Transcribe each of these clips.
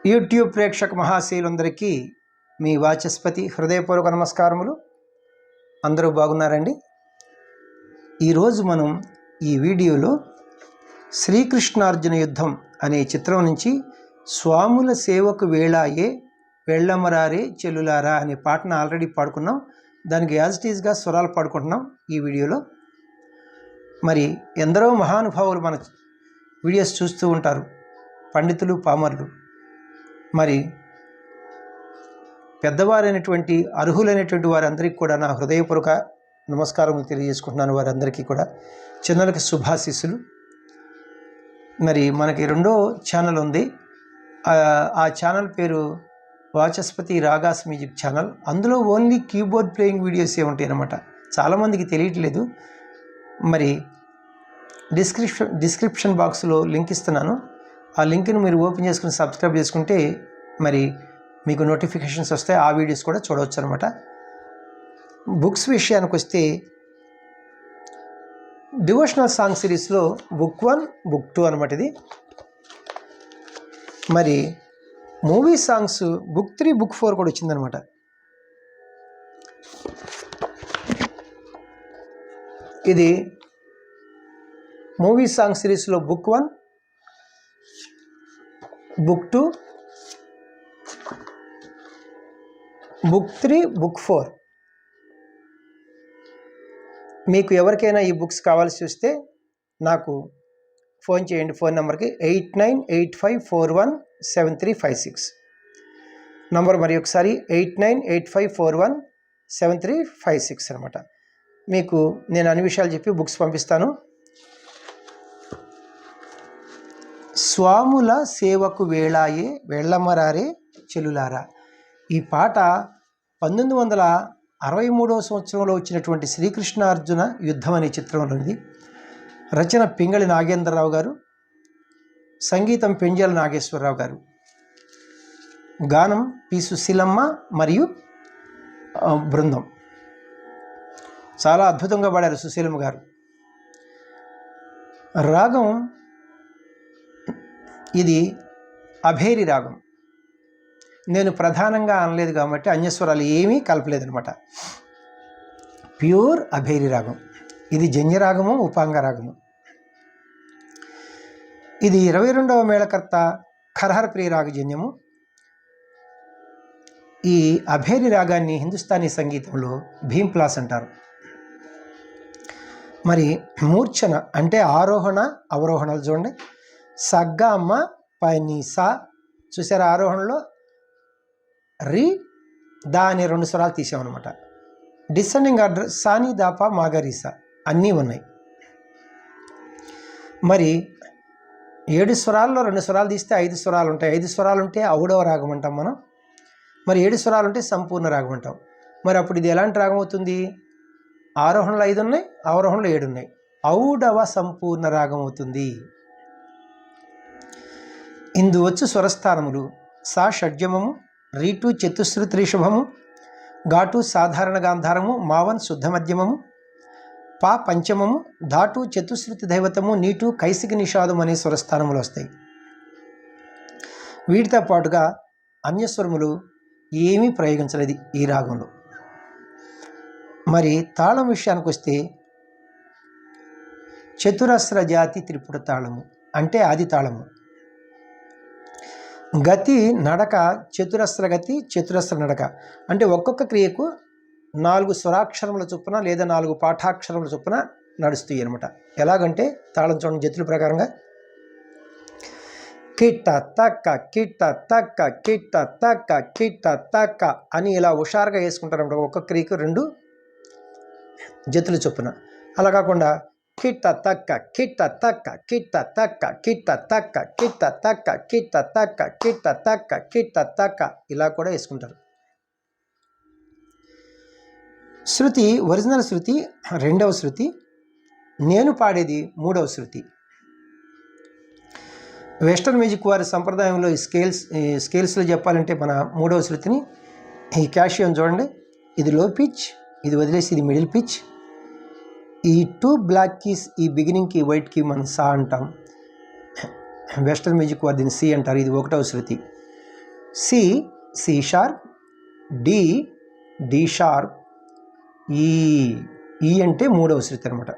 YouTube ప్రేక్షక మహాశీలందరికీ మీ వాచస్పతి హృదయపూర్వక నమస్కారములు. అందరూ బాగున్నారండి. ఈరోజు మనం ఈ వీడియోలో శ్రీకృష్ణార్జున యుద్ధం అనే చిత్రం నుంచి స్వాముల సేవకు వేళాయే వెళ్ళమరారే చెల్లులారా అనే పాటను ఆల్రెడీ పాడుకున్నాం. దానికి యాజ్ ఇట్ ఈజ్గా స్వరాలు పాడుకుంటున్నాం ఈ వీడియోలో. మరి ఎందరో మహానుభావులు మన వీడియోస్ చూస్తూ ఉంటారు, పండితులు పామరులు. మరి పెద్దవారైనటువంటి అర్హులైనటువంటి వారందరికీ కూడా నా హృదయపూర్వక నమస్కారములు తెలియజేసుకుంటున్నాను. వారందరికీ కూడా చిన్నలకి శుభాశీస్సులు. మరి మనకి రెండో ఛానల్ ఉంది. ఆ ఛానల్ పేరు వాచస్పతి రాగాస్ మ్యూజిక్ ఛానల్. అందులో ఓన్లీ కీబోర్డ్ ప్లేయింగ్ వీడియోసే ఉంటాయి అన్నమాట. చాలామందికి తెలియట్లేదు. మరి డిస్క్రిప్షన్ బాక్స్లో లింక్ ఇస్తున్నాను. ఆ లింక్ని మీరు ఓపెన్ చేసుకుని సబ్స్క్రైబ్ చేసుకుంటే మరి మీకు నోటిఫికేషన్స్ వస్తాయి. ఆ వీడియోస్ కూడా చూడవచ్చు అనమాట. బుక్స్ విషయానికి వస్తే డివోషనల్ సాంగ్ సిరీస్లో బుక్ 1, బుక్ 2 అనమాట ఇది. మరి మూవీ సాంగ్స్ బుక్ 3, బుక్ 4 కూడా వచ్చిందనమాట. ఇది మూవీ సాంగ్ సిరీస్లో బుక్ 1, బుక్ 2, బుక్ 3, బుక్ 4. మీకు ఎవరికైనా ఈ బుక్స్ కావాల్సి వస్తే నాకు ఫోన్ చేయండి. ఫోన్ నెంబర్కి 8985417356 నంబర్. మరి ఒకసారి 8985417356 అనమాట. మీకు నేను అన్ని విషయాలు చెప్పి బుక్స్ పంపిస్తాను. స్వాముల సేవకు వేళాయే వెళ్ళమరారే చెలులారా. ఈ పాట 1963 సంవత్సరంలో వచ్చినటువంటి శ్రీకృష్ణార్జున యుద్ధం అనే చిత్రంలోనిది. రచన పింగళి నాగేంద్రరావు గారు, సంగీతం పెంజల నాగేశ్వరరావు గారు, గానం పి సుశీలమ్మ మరియు బృందం. చాలా అద్భుతంగా పాడారు సుశీలమ్మ గారు. రాగం ఇది అభేరి రాగం. నేను ప్రధానంగా అనలేదు కాబట్టి అన్యస్వరాలు ఏమీ కలపలేదనమాట. ప్యూర్ అభేరి రాగం. ఇది జన్యరాగము, ఉపాంగ రాగము. ఇది 22వ మేళకర్త ఖరహర ప్రియ రాగజన్యము. ఈ అభేరి రాగాన్ని హిందుస్థానీ సంగీతంలో భీంప్లాస్ అంటారు. మరి మూర్ఛన అంటే ఆరోహణ అవరోహణలు చూడండి. సగ్గ అమ్మ పని సా చూసారా. ఆరోహణలో రి దాని 2 స్వరాలు తీసామన్నమాట. డిసెండింగ్ ఆర్డర్ సాని దాప మాగరీసా అన్నీ ఉన్నాయి. మరి 7 స్వరాల్లో 2 స్వరాలు తీస్తే 5 స్వరాలు ఉంటాయి. 5 స్వరాలు ఉంటే ఔడవ రాగం అంటాం మనం. మరి 7 స్వరాలు ఉంటే సంపూర్ణ రాగం అంటాం. మరి అప్పుడు ఇది ఎలాంటి రాగం అవుతుంది? ఆరోహణలు 5 ఉన్నాయి, అవరోహణలు 7 ఉన్నాయి. ఔడవ సంపూర్ణ రాగం అవుతుంది. ఇందు వచ్చు స్వరస్థానములు సా షడ్జమము, రీటు చతుశ్రుతి రిషభము, ఘాటు సాధారణ గాంధారము, మావన్ శుద్ధ మధ్యమము, పా పంచమము, ధాటు చతుశ్రుతి దైవతము, నీటు కైసిక నిషాదం అనే స్వరస్థానములు వస్తాయి. వీటితో పాటుగా అన్యస్వరములు ఏమీ ప్రయోగించలేదు ఈ రాగంలో. మరి తాళం విషయానికి వస్తే చతురస్ర జాతి త్రిపుర తాళము అంటే ఆది తాళము. గతి నడక చతురస్ర గతి, చతురస్ర నడక అంటే ఒక్కొక్క క్రియకు 4 స్వరాక్షరముల చొప్పున లేదా 4 పాఠాక్షరముల చొప్పున నడుస్తాయి అనమాట. ఎలాగంటే తాళం చూడండి జతుల ప్రకారంగా కిట్ట తక్క కిట్ట తక్క కిట్ట తక్క కిట్ట తక్క అని ఇలా హుషారుగా వేసుకుంటారు అనమాట. ఒక్కొక్క క్రియకు 2 జతుల చొప్పున. అలా కాకుండా కిట్ట తక్క కిట్ట తక్క కిట్ట తక్క కిట్ట తక్క కిట్ట తక్క కిట్ట తక్క కిట్ట తక్క కిట్ట తక్క ఇలా కూడా వేసుకుంటారు. శృతి ఒరిజినల్ శృతి 2వ శృతి, నేను పాడేది 3వ శృతి. వెస్టర్న్ మ్యూజిక్ వారి సంప్రదాయంలో ఈ స్కేల్స్లో చెప్పాలంటే మన 3వ శృతిని ఈ క్యాషియోని చూడండి. ఇది లో పిచ్, ఇది వదిలేసి ఇది మిడిల్ పిచ్. ఈ 2 బ్లాక్ కీస్ ఈ బిగినింగ్కి వైట్ కీ మనం సా అంటాం. వెస్టర్న్ మ్యూజిక్ వారు దీన్ని సి అంటారు. ఇది 1వ శృతి. C C sharp, D D sharp, E అంటే మూడవ శృతి అనమాట.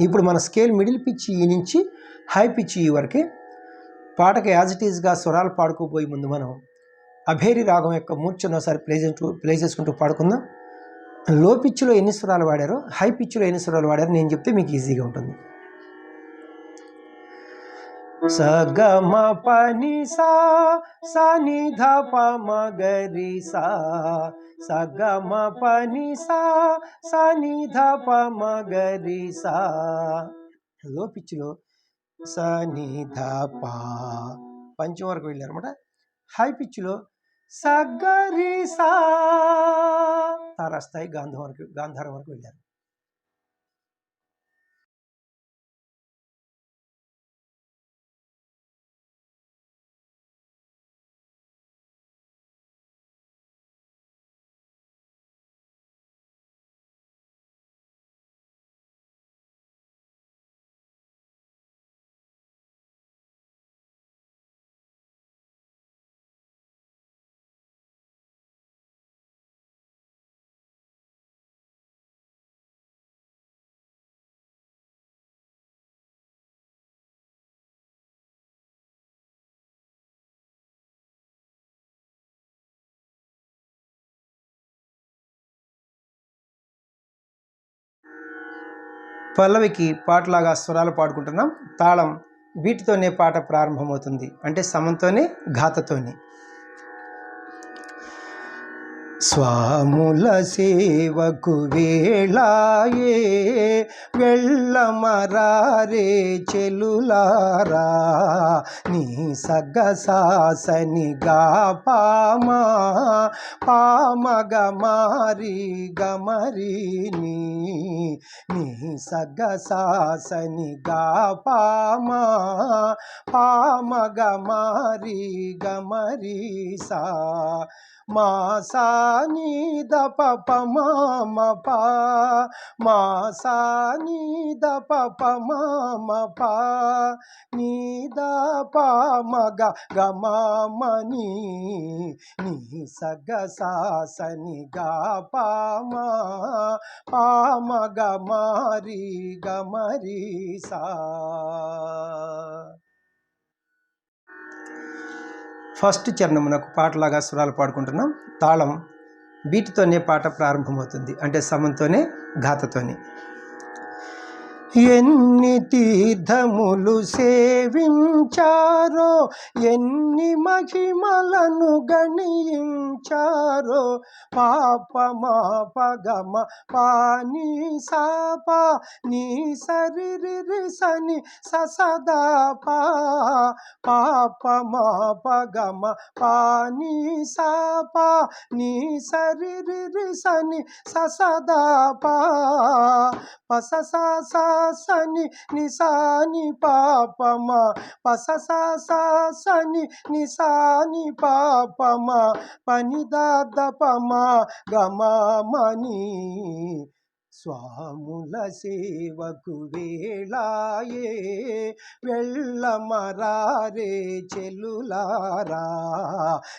ఇప్పుడు మన స్కేల్ మిడిల్ పిచ్ ఈ నుంచి హై పిచ్ ఈ వరకే. పాటకి యాజ్ ఇట్ ఈజ్గా స్వరాలు పాడుకోబోయే ముందు మనం అభేరి రాగం యొక్క మూర్ఛను ఒకసారి ప్లే చేసుకుంటూ పాడుకుందాం. లో పిచ్లో ఎన్ని స్వరాలు వాడారో, హై పిచ్లో ఎన్ని స్వరాలు వాడారో నేను చెప్తే మీకు ఈజీగా ఉంటుంది. స గ మ ప ని సా, సా ని ధ ప మ గ రి సా, స గ మ ప ని సా, సా ని ధ ప మ గ రి సా. లో పిచ్లో స ని ధ ప పంచం వరకు వెళ్ళారన్నమాట. హై పిచ్లో స గ రి సా తారాస్థాయి గాంధారం వరకు వెళ్ళారు. పల్లవికి పాటలాగా స్వరాలు పాడుకుంటున్నాం. తాళం బీట్తోనే పాట ప్రారంభమవుతుంది, అంటే సమంతోనే ఘాతతోనే. స్వాముల సేవకు వేళాయే వెళ్ళమరారే చెలులారా, నీ సగ్గ సాసని గా పామా పామగ మారి గమరి నీ సగ్గ సాసని గా పామా పామగ మారి గమరి సా, మా సా ని ద ప ప మ మ ప, మా సా ని ద ప ప మ మ ప, ని ద ప మ గ గ మ మ ని స గ సా స ని గ ప మ ప మ గ మ రి గ మ రి సా. ఫస్ట్ చరణమునకు పాటలాగా స్వరాలు పాడుకుంటున్నాం. తాళం బీట్తోనే పాట ప్రారంభమవుతుంది, అంటే సమంతోనే ఘాతతోనే. ఎన్ని తీర్థములు సేవించారో, ఎన్ని మహిమలను గణించారో, పాప మా పగమ పాని సాప నీ సరి రి సని ససదా పా, పాప మా పగమ పాని సాప నీ సరి రి సని ససదా పా, పస సా సా సని నిసాని పాపమ, పస సా సా సని నిసాని పాపమ, పని దాద పమ గమమని. స్వాముల సేవకు వేళాయే వెళ్ళమరారే చెలులారా,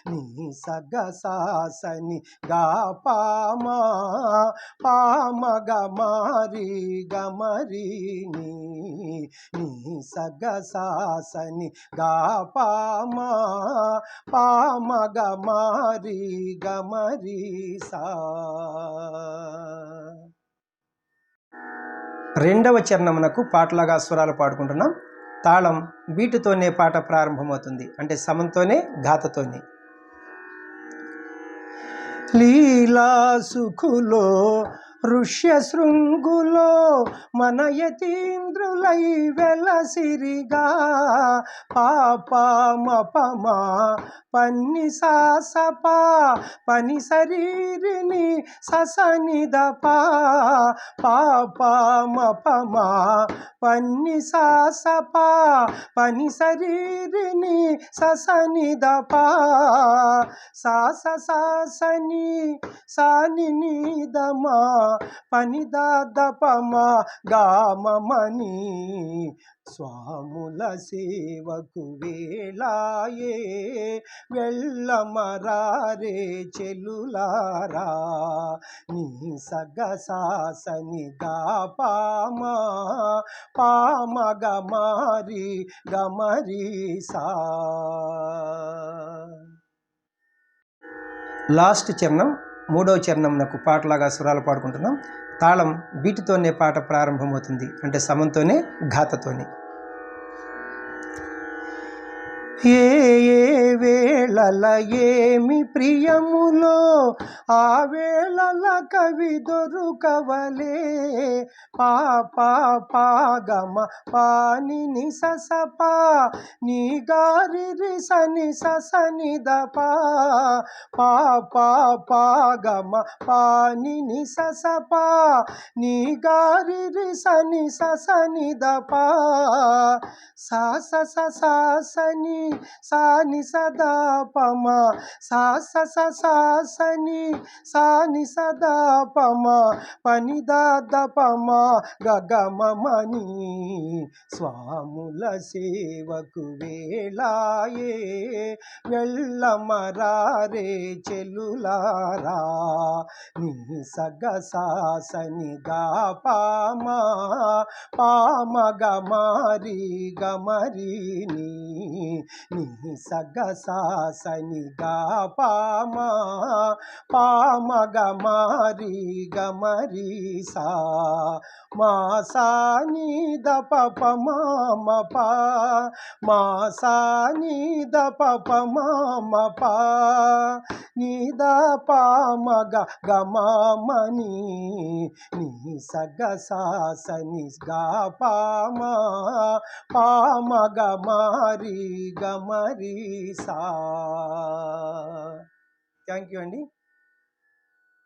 నీ సగ సాసని గా పామా పామ గమారి గమరి నీ సగ సాసని గా పామా పామ గమారి గమరి సా. రెండవ చరణమునకు పాటలాగా స్వరాలు పాడుకుంటున్నాం. తాళం బీటుతోనే పాట ప్రారంభమవుతుంది, అంటే సమంతోనే ఘాతతోనే. లీలా సుఖులో ఋష్య శృంగులో మన యతీంద్రులై వెలసిరిగా, పాప మపమా పన్ని సాసప పని శరీరిని ససని దపా, పాప మపమా పన్ని సాసప పని శరీరిని ససని దపా, సాస సాసని సాని నీదమా పని దాద పమ గామమని, స్వాముల సేవకు వేళాయే వెళ్ళమరారే చెలులారా నీ సగ సాసని గా పామా పామగ మారి గమరి సా. లాస్ట్ చరణం మూడవ చరణంనకు పాటలాగా స్వరాలు పాడుకుంటున్నాం. తాళం బీటుతోనే పాట ప్రారంభమవుతుంది, అంటే సమంతోనే ఘాతతోనే. ఏ ఏ వేళల ఏమి ప్రియములో ఆ వేళల కవి దొరుకవలే పా పా పా గమ పాని ని సస పా నీ గారి రి సని సని ద పా పా పా పా గమ పాని ని సస పా నీ గారి రి సని సని ద పా సా స స సా సని సాని సదా పమ సా స స సా సని సాని సదా పమ పని ద పమ గగమని స్వాముల సేవకు వేళాయే వెళ్ళమరారే చెలులారా నీ సగ సాసని గా పామా పామగ మారి గమరి నీ సగ సాసని గా పామా పామగ మారి గమరి సా మా సాని ద ప మామ పా మా సాని ద ప మామ పా నీ ద పామగ గమని నీ సగ సాసని గా పామా పామగ మారి గమరి సా. థ్యాంక్ యూ అండి.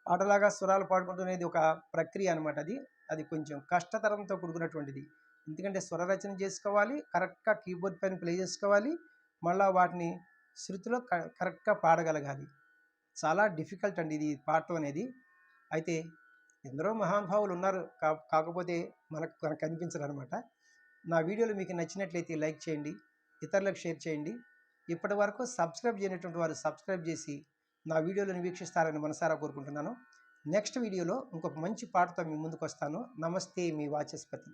పాటలాగా స్వరాలు పాడుకుంటునేది ఒక ప్రక్రియ అనమాట. అది కొంచెం కష్టతరంతో కూడుకున్నటువంటిది. ఎందుకంటే స్వర రచన చేసుకోవాలి, కరెక్ట్గా కీబోర్డ్ పైన ప్లే చేసుకోవాలి, మళ్ళీ వాటిని శృతిలో కరెక్ట్గా పాడగలగాలి. చాలా డిఫికల్ట్ అండి ఇది పాడటం అనేది. అయితే ఎందరో మహానుభావులు ఉన్నారు, కాకపోతే మనకు కనిపించరు అనమాట. నా వీడియోలు మీకు నచ్చినట్లయితే లైక్ చేయండి, ఇతరులకు షేర్ చేయండి. ఇప్పటి వరకు సబ్స్క్రైబ్ చేయనటువంటి వారు సబ్స్క్రైబ్ చేసి నా వీడియోలను వీక్షిస్తారని మనసారా కోరుకుంటున్నాను. నెక్స్ట్ వీడియోలో ఇంకొక మంచి పాటతో మీ ముందుకు వస్తాను. నమస్తే, మీ వాచస్పతి.